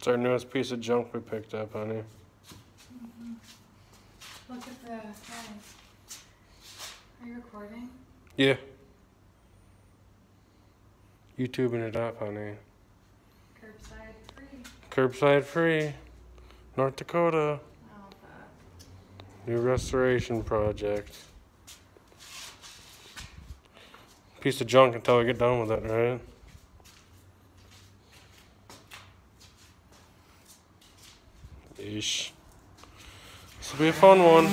It's our newest piece of junk we picked up, honey. Look at the guys. Are you recording? Yeah. YouTubing it up, honey. Curbside free. Curbside free. North Dakota. Oh, fuck. New restoration project. Piece of junk until we get done with it, right? Yeesh. This will be a fun one.